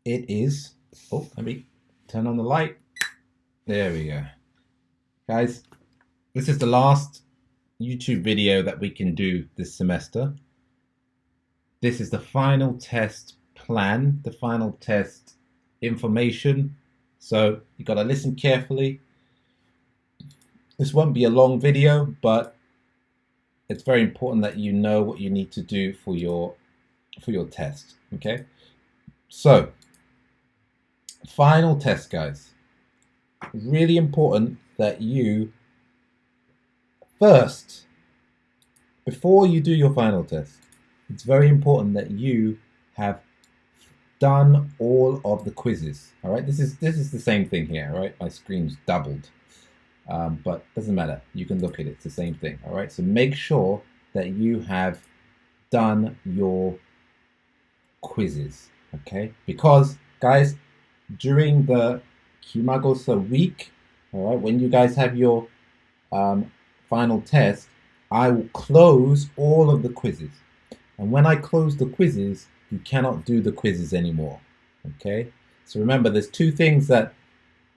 it is, oh, let me turn on the light. There we go. Guys, this is the last YouTube video that we can do this semester. This is the final test plan, the final test information. So you got to listen carefully. This won't be a long video, but it's very important that you know what you need to do for your test. Okay, so final test, guys. Really important that you first, before you do your final test, it's very important that you have done all of the quizzes. All right, this is the same thing here. All right, my screen's doubled, but doesn't matter. You can look at it. It's the same thing. All right, so make sure that you have done your quizzes. Okay, because guys, during the Kimagosa week, all right, when you guys have your final test, I will close all of the quizzes. And when I close the quizzes, you cannot do the quizzes anymore. Okay? So remember, there's two things that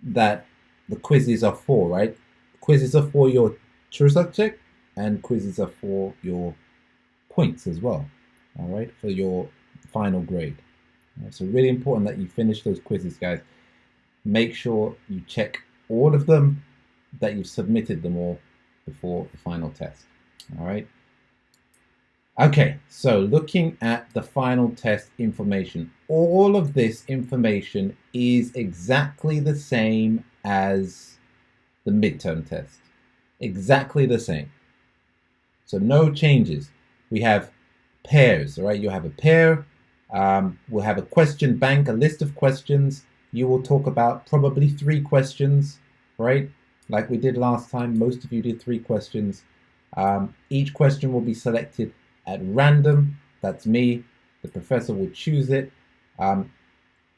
the quizzes are for, right? Quizzes are for your true subject, and quizzes are for your points as well. All right? For your final grade. Right, so really important that you finish those quizzes, guys. Make sure you check all of them, that you've submitted them all before the final test. All right. Okay, so looking at the final test information, all of this information is exactly the same as the midterm test. Exactly the same. So no changes. We have pairs, all right? You have a pair. We'll have a question bank, a list of questions. You will talk about probably 3 questions, right? Like we did last time, most of you did 3 questions. Each question will be selected at random. That's me. The professor will choose it.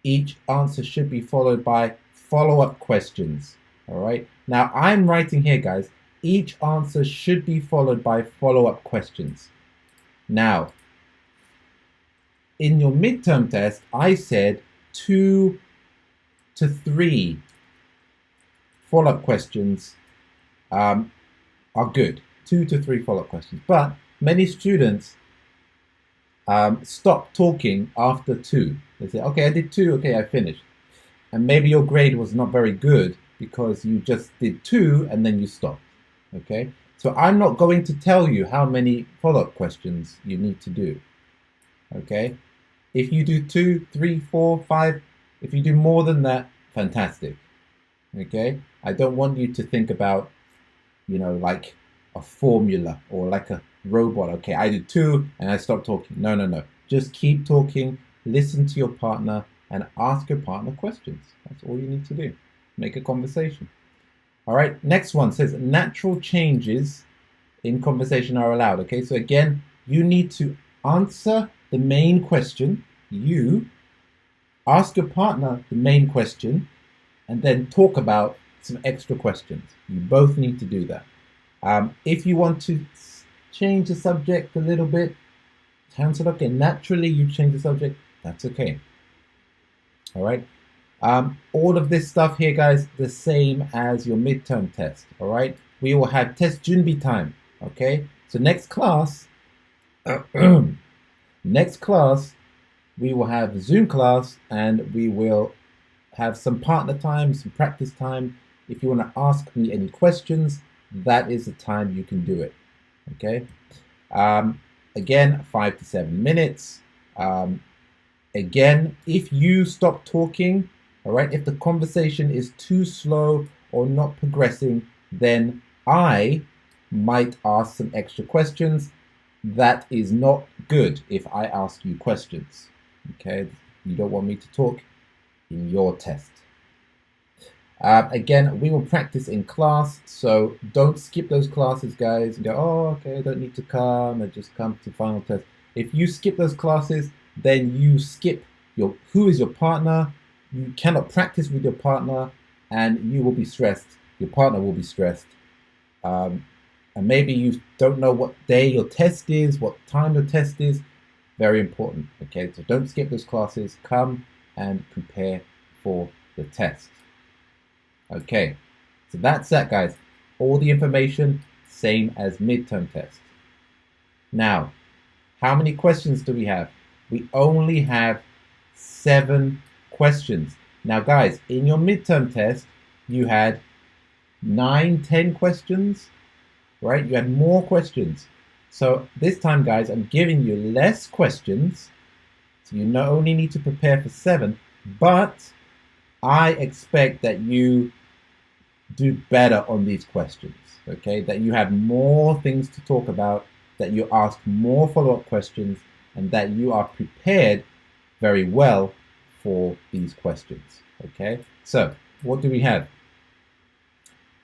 Each answer should be followed by follow-up questions, all right? Now, I'm writing here, guys, each answer should be followed by follow-up questions. Now, in your midterm test, I said 2 to 3 follow-up questions are good. 2 to 3 follow-up questions. But many students stop talking after 2. They say, okay, I did 2, okay, I finished. And maybe your grade was not very good because you just did 2 and then you stopped. Okay? So I'm not going to tell you how many follow-up questions you need to do. Okay? If you do 2, 3, 4, 5, if you do more than that, fantastic. Okay? I don't want you to think about, you know, like a formula or like a robot. Okay, I did 2 and I stopped talking. No, no, no. Just keep talking, listen to your partner, and ask your partner questions. That's all you need to do. Make a conversation. All right, next one says natural changes in conversation are allowed. Okay, so again, you need to answer the main question. You ask your partner the main question and then talk about some extra questions. You both need to do that. If you want to change the subject a little bit, okay, naturally you change the subject, that's okay. All right. All of this stuff here, guys, the same as your midterm test. All right. We will have test junbi time. Okay. So next class, next class, we will have a Zoom class and we will have some partner time, some practice time. If you want to ask me any questions, that is the time you can do it. Okay. Again, 5 to 7 minutes. Again, if you stop talking, all right, if the conversation is too slow or not progressing, then I might ask some extra questions. That is not good if I ask you questions. Okay, you don't want me to talk in your test. Again, we will practice in class, so don't skip those classes, guys, and go, oh, okay, I don't need to come, I just come to final test. If you skip those classes, then you skip who is your partner, you cannot practice with your partner, and you will be stressed. Your partner will be stressed. And maybe you don't know what day your test is, what time your test is. Very important, okay? So don't skip those classes. Come and prepare for the test. Okay, so that's that, guys. All the information, same as midterm test. Now, how many questions do we have? We only have 7 questions. Now, guys, in your midterm test, you had 9, 10 questions, right? You had more questions. So this time, guys, I'm giving you less questions. So you not only need to prepare for 7, but I expect that you do better on these questions, okay? That you have more things to talk about, that you ask more follow-up questions, and that you are prepared very well for these questions, okay? So, what do we have?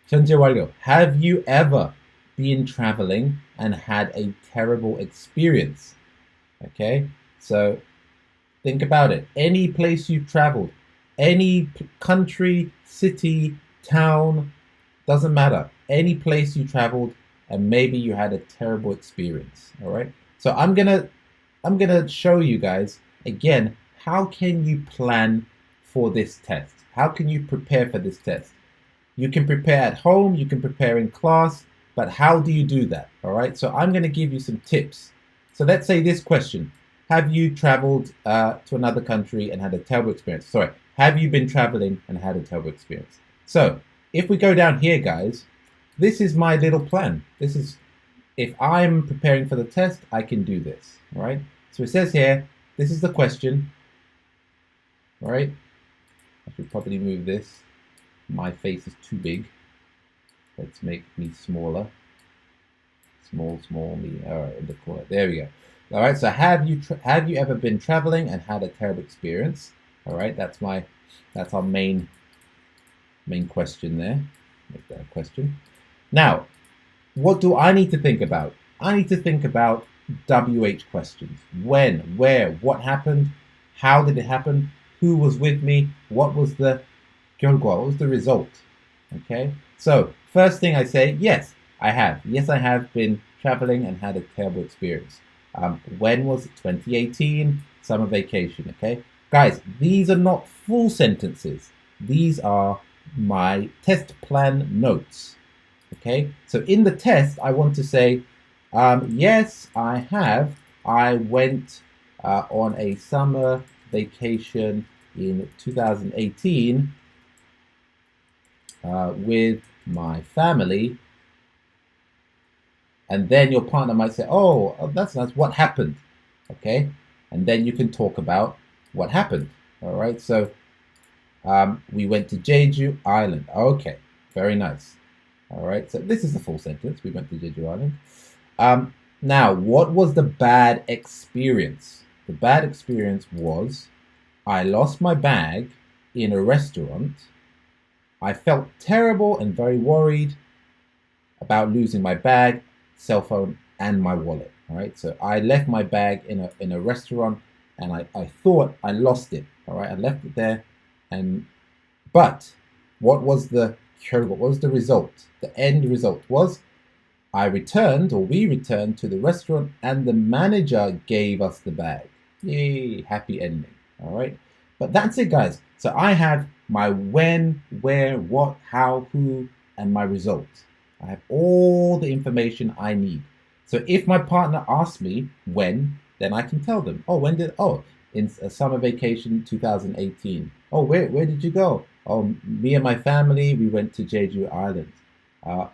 현재 완료. Have you ever been traveling and had a terrible experience? Okay, so think about it. Any place you've traveled, any country, city, town, doesn't matter. Any place you traveled and maybe you had a terrible experience. All right. So I'm gonna show you guys again how can you plan for this test. How can you prepare for this test? You can prepare at home, you can prepare in class, but how do you do that? All right, so I'm going to give you some tips. So let's say this question: have you traveled to another country and had a terrible experience? Sorry, have you been traveling and had a terrible experience? So if we go down here, guys, this is my little plan. This is, if I'm preparing for the test, I can do this. All right, so it says here, this is the question. All right, I should probably move this. My face is too big. Let's make me smaller. Small, me. All right, in the corner. There we go. All right. So have you ever been traveling and had a terrible experience? All right. That's our main question there. Make that a question. Now, what do I need to think about? I need to think about WH questions. When, where, what happened? How did it happen? Who was with me? What was the what was the result? Okay, so first thing I say, yes, I have. Yes, I have been traveling and had a terrible experience. When was it? 2018, summer vacation. Okay, guys, these are not full sentences. These are my test plan notes. Okay, so in the test, I want to say, yes, I have. I went on a summer vacation in 2018 with my family. And then your partner might say, oh, that's nice. What happened? Okay, and then you can talk about what happened. All right, so we went to Jeju Island. Okay, very nice. All right, so this is the full sentence. We went to Jeju Island. Now, what was the bad experience? The bad experience was I lost my bag in a restaurant. I felt terrible and very worried about losing my bag, cell phone, and my wallet. All right, so I left my bag in a restaurant, and I thought I lost it. All right, I left it there, but what was the result? The end result was we returned to the restaurant, and the manager gave us the bag. Yay, happy ending. All right, but that's it, guys. So I have my when, where, what, how, who, and my result. I have all the information I need. So if my partner asks me when, then I can tell them, in a summer vacation 2018. Oh, where did you go? Oh, me and my family, we went to Jeju Island.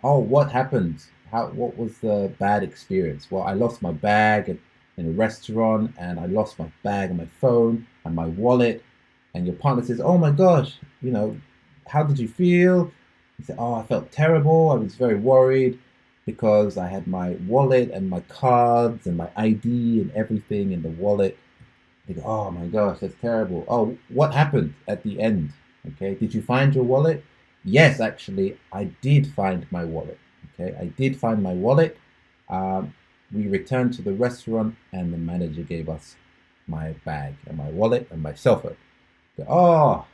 What happened? What was the bad experience? Well, I lost my bag in a restaurant, and I lost my bag and my phone and my wallet. And your partner says, oh my gosh, how did you feel? You say, oh, I felt terrible. I was very worried because I had my wallet and my cards and my ID and everything in the wallet. They go, oh my gosh, that's terrible. Oh, what happened at the end? Okay, did you find your wallet? Yes, actually, I did find my wallet. Okay, I did find my wallet. We returned to the restaurant, and the manager gave us my bag and my wallet and my cell phone. Oh,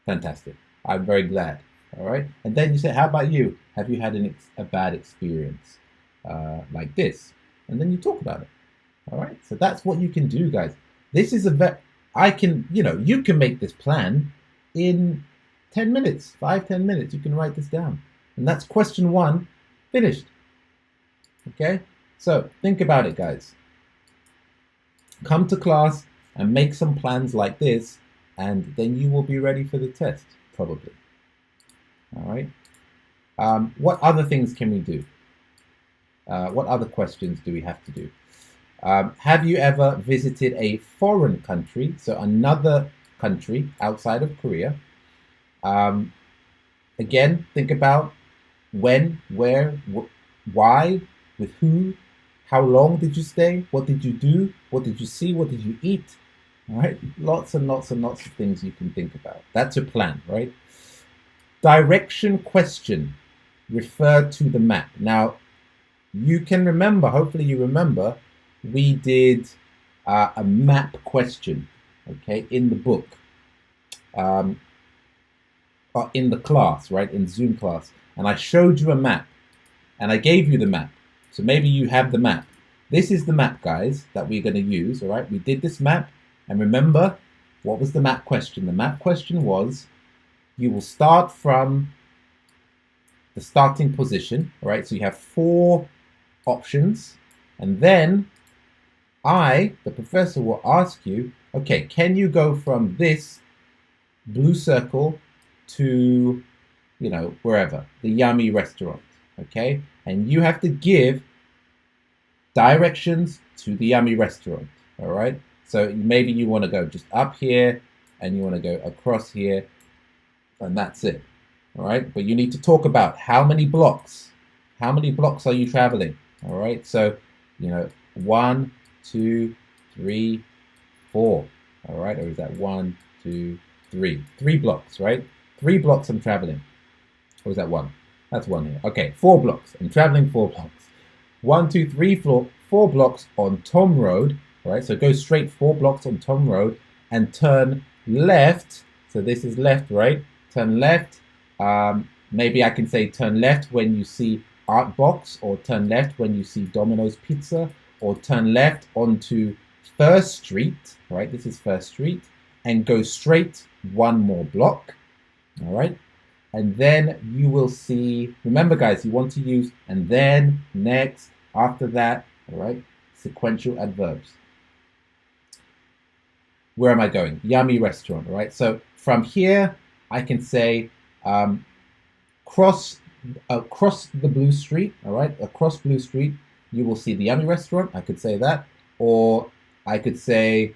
fantastic. I'm very glad. All right. And then you say, how about you? Have you had a bad experience like this? And then you talk about it. All right. So that's what you can do, guys. This is I can, you can make this plan in 10 minutes, 5-10 minutes. You can write this down. And that's question 1 finished. Okay? So think about it, guys. Come to class and make some plans like this, and then you will be ready for the test, probably. All right? What other things can we do? What other questions do we have to do? Have you ever visited a foreign country, so another country outside of Korea? Again, think about when, where, why, with who, how long did you stay, what did you do, what did you see, what did you eat? All right, lots and lots and lots of things you can think about. That's your plan, right? Direction question, refer to the map. Now, you can remember, hopefully you remember, we did a map question, okay, in the book, in the class, right, in Zoom class. And I showed you a map, and I gave you the map. So maybe you have the map. This is the map, guys, that we're going to use, all right? We did this map, and remember, what was the map question? The map question was, you will start from the starting position, all right? So you have 4 options, and then the professor, will ask you, okay, can you go from this blue circle to, wherever, the yummy restaurant, okay? And you have to give directions to the yummy restaurant, all right? So maybe you want to go just up here, and you want to go across here, and that's it, all right? But you need to talk about how many blocks are you traveling, all right? So, 1, 2, 3, 4, all right? Or is that 1, 2, 3? 3 blocks, right? 3 blocks I'm traveling. Or is that 1? That's 1 here. Okay, 4 blocks. I'm traveling 4 blocks. 1, 2, 3, 4 blocks on Tom Road, all right? So go straight 4 blocks on Tom Road and turn left. So this is left, right? Turn left. Maybe I can say turn left when you see Art Box, or turn left when you see Domino's Pizza, or turn left onto First Street, right? This is First Street, and go straight 1 more block, all right? And then you will see, remember guys, you want to use and then, next, after that, all right? Sequential adverbs. Where am I going? Yummy restaurant, all right? So from here, I can say cross the blue street, all right? Across Blue Street, you will see the yummy restaurant. I could say that. Or I could say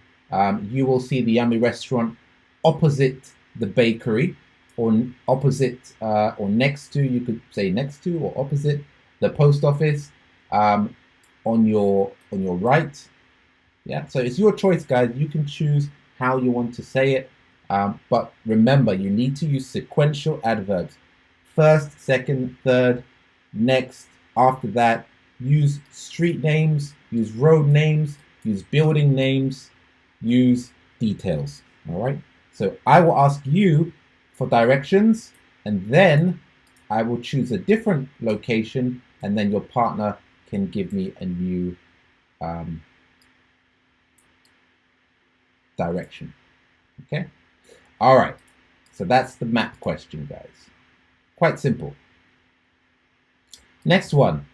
you will see the yummy restaurant opposite the bakery, or opposite or next to, you could say next to or opposite the post office, on your right. Yeah, so it's your choice, guys. You can choose how you want to say it. But remember, you need to use sequential adverbs. First, second, third, next, after that. Use street names, use road names, use building names, use details. All right? So I will ask you for directions, and then I will choose a different location, and then your partner can give me a new direction. Okay? All right. So that's the map question, guys. Quite simple. Next one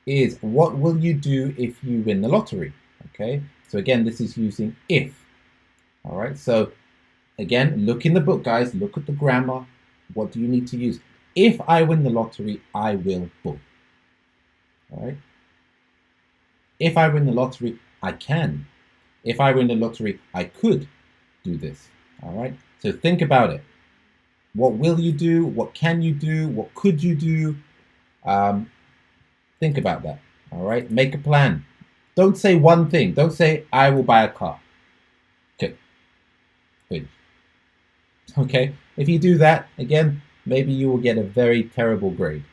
is, what will you do if you win the lottery? Okay, so again, this is using if. All right, so again, look in the book, guys. Look at the grammar. What do you need to use? If I win the lottery, I will book. All right. If I win the lottery, I can. If I win the lottery, I could do this. All right. So think about it. What will you do? What can you do? What could you do? Think about that. All right. Make a plan. Don't say one thing. Don't say, I will buy a car. Okay. Good. Okay. If you do that, again, maybe you will get a very terrible grade.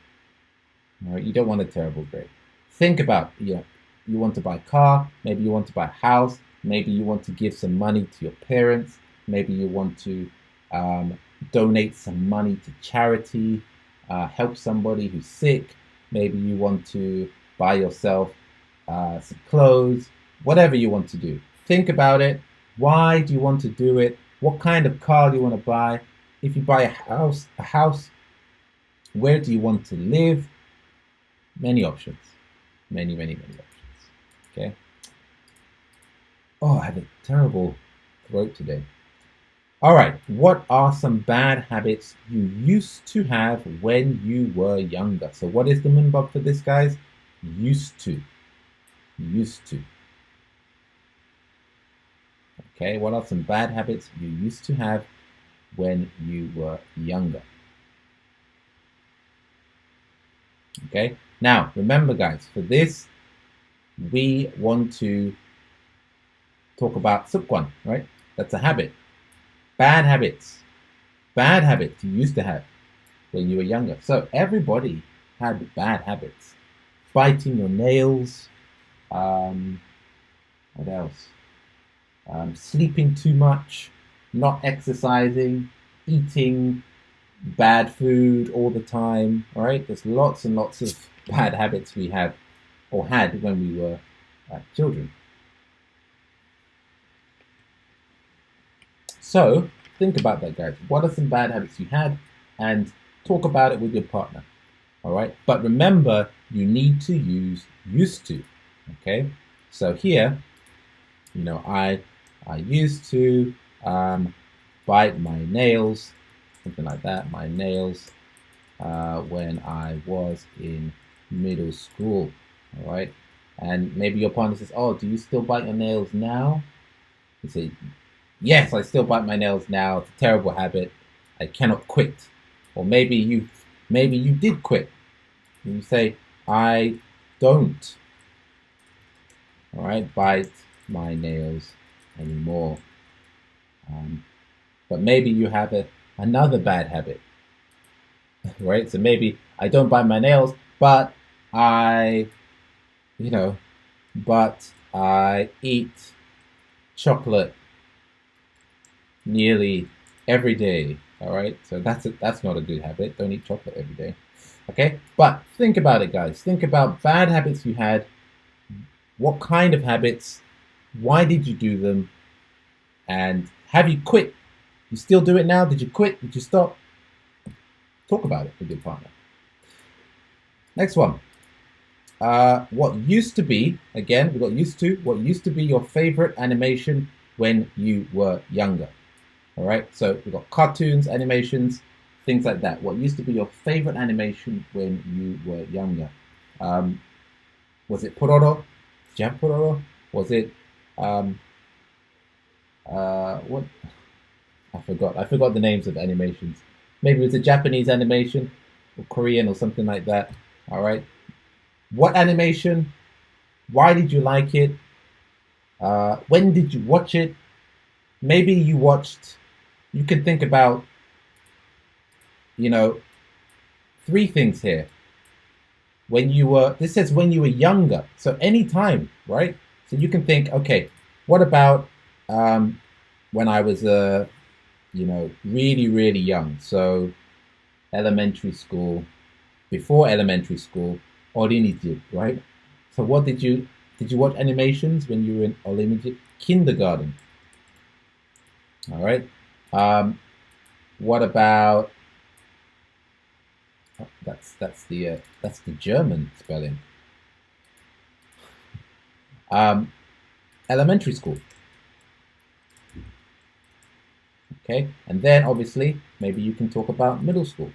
All right. You don't want a terrible grade. Think about, you want to buy a car. Maybe you want to buy a house. Maybe you want to give some money to your parents. Maybe you want to donate some money to charity, help somebody who's sick. Maybe you want to buy yourself some clothes, whatever you want to do. Think about it, Why do you want to do it? What kind of car do you want to buy? If you buy a house, where do you want to live? Many options. Many options. Okay. Oh, I have a terrible throat today. All right. What are some bad habits you used to have when you were younger? So what is the minbab for this, guys? Used to. Used to. Okay. What are some bad habits you used to have when you were younger? Okay. Now, remember, guys, for this, we want to talk about Sequan, right? That's a habit. Bad habits. Bad habits you used to have when you were younger. So everybody had bad habits. Biting your nails. What else? Sleeping too much, not exercising, eating bad food all the time. All right, there's lots and lots of bad habits we have or had when we were children. So think about that, guys. What are some bad habits you had, and talk about it with your partner. All right, but remember, you need to use used to. Okay, so here, I used to bite my nails, something like that. My nails when I was in middle school. All right, and maybe your partner says, "Oh, do you still bite your nails now?" You say, "Yes, I still bite my nails now. It's a terrible habit. I cannot quit." Or maybe you did quit. And you say, "I don't, all right, bite my nails anymore." But maybe you have another bad habit, right? So maybe I don't bite my nails, but I, but I eat chocolate nearly every day. All right, so that's not a good habit. Don't eat chocolate every day. Okay, but think about it, guys. Think about bad habits you had. What kind of habits? Why did you do them? And have you quit? You still do it now? Did you quit? Did you stop? Talk about it with your partner. Next one. What used to be, again, we got used to, what used to be your favorite animation when you were younger? All right, so we've got cartoons, animations, things like that. What used to be your favorite animation when you were younger? Was it Pororo? Did you have Pororo? Was it what? I forgot the names of animations. Maybe it was a Japanese animation or Korean or something like that. All right. What animation? Why did you like it? When did you watch it? Maybe you watched. You can think about, 3 things here. This says when you were younger, so any time, right? So you can think, okay, what about when I was really, really young? So elementary school, before elementary school, Oriniji, right? So what did you watch animations when you were in Oriniji? Kindergarten. All right. What about that's the German spelling. Elementary school. Okay, and then obviously maybe you can talk about middle school,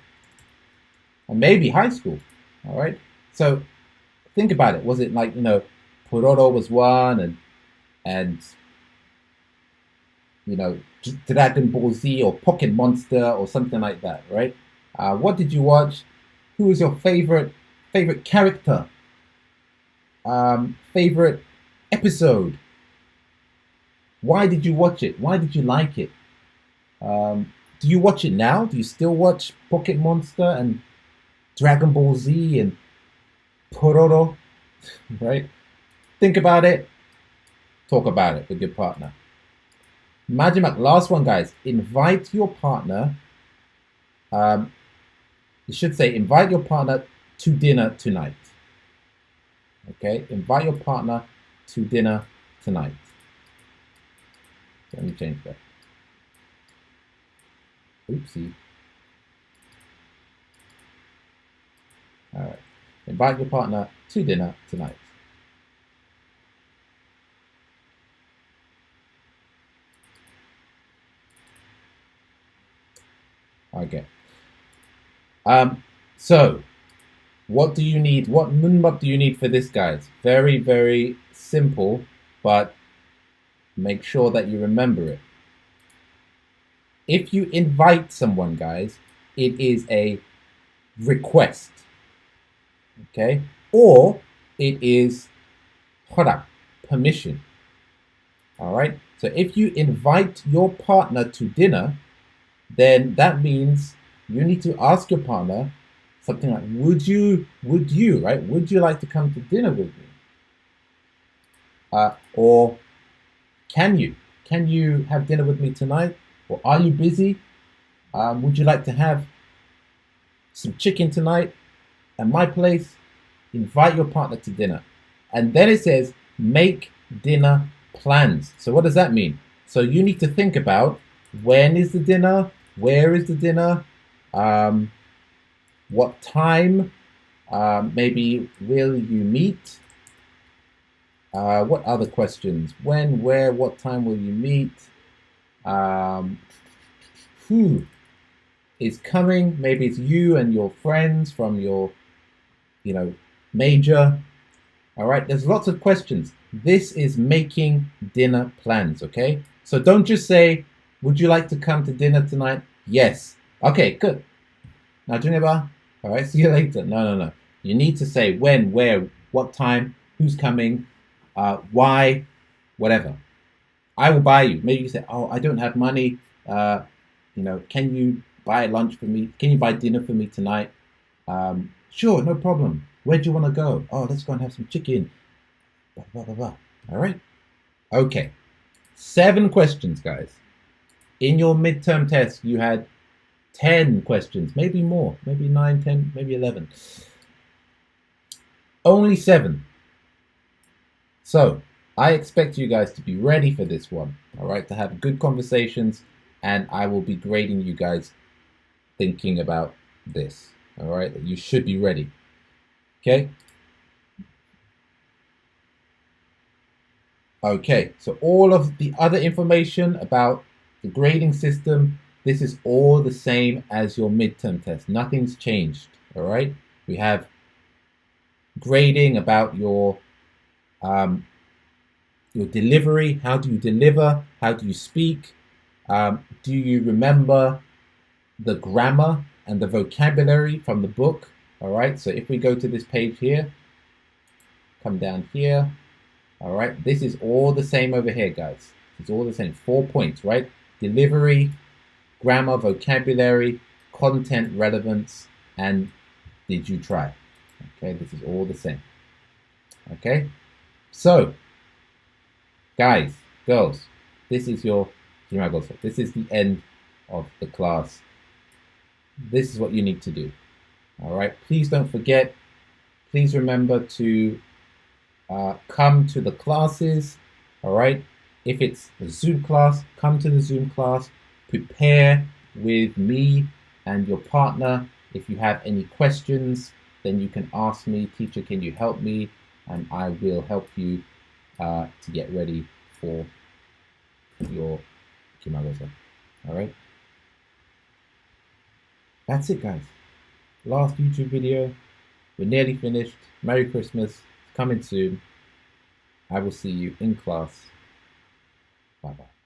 or maybe high school. All right. So think about it. Was it like Pororo was one, and Dragon Ball Z or Pocket Monster or something like that, right? What did you watch? Who was your favorite character? Favorite episode? Why did you watch it? Why did you like it? Do you watch it now? Do you still watch Pocket Monster and Dragon Ball Z and Pororo? Right? Think about it. Talk about it with your partner. Majimak, last one, guys. Invite your partner. You should say, invite your partner to dinner tonight. Okay? Invite your partner to dinner tonight. Let me change that. Oopsie. All right. Invite your partner to dinner tonight. Okay. So what do you need? What 문법 do you need for this, guys? Very, very simple, but make sure that you remember it. If you invite someone, guys, it is a request. Okay? Or it is 허락, permission. All right? So if you invite your partner to dinner, then that means you need to ask your partner something like, would you, right? Would you like to come to dinner with me? Or can you have dinner with me tonight? Or are you busy? Would you like to have some chicken tonight at my place? Invite your partner to dinner. And then it says, make dinner plans. So what does that mean? So you need to think about, when is the dinner? Where is the dinner? What time? Maybe will you meet? What other questions? When, where, what time will you meet? Who is coming? Maybe it's you and your friends from your, major. All right, there's lots of questions. This is making dinner plans, okay? So don't just say, would you like to come to dinner tonight? Yes. Okay, good. 나중에 봐. All right, see you later. No. You need to say when, where, what time, who's coming, why, whatever. I will buy you. Maybe you say, oh, I don't have money. Can you buy lunch for me? Can you buy dinner for me tonight? Sure, no problem. Where do you want to go? Oh, let's go and have some chicken. Blah, blah, blah, blah. All right? Okay. 7 questions, guys. In your midterm test, you had 10 questions, maybe more, maybe 9, 10, maybe 11. Only 7. So I expect you guys to be ready for this one, all right, to have good conversations, and I will be grading you guys thinking about this, all right, you should be ready, okay? Okay, so all of the other information about the grading system, this is all the same as your midterm test. Nothing's changed, all right? We have grading about your delivery. How do you deliver? How do you speak? Do you remember the grammar and the vocabulary from the book? All right, so if we go to this page here, come down here, all right, this is all the same over here, guys. It's all the same, 4 points, right? Delivery, grammar, vocabulary, content, relevance, and did you try? Okay, this is all the same. Okay, so guys, girls, this is this is the end of the class. This is what you need to do. All right, please don't forget. Please remember to come to the classes. All right, if it's a Zoom class, come to the Zoom class. Prepare with me and your partner. If you have any questions, then you can ask me, teacher, can you help me? And I will help you to get ready for your 기말고사. All right. That's it, guys. Last YouTube video. We're nearly finished. Merry Christmas. Coming soon. I will see you in class. Bye-bye.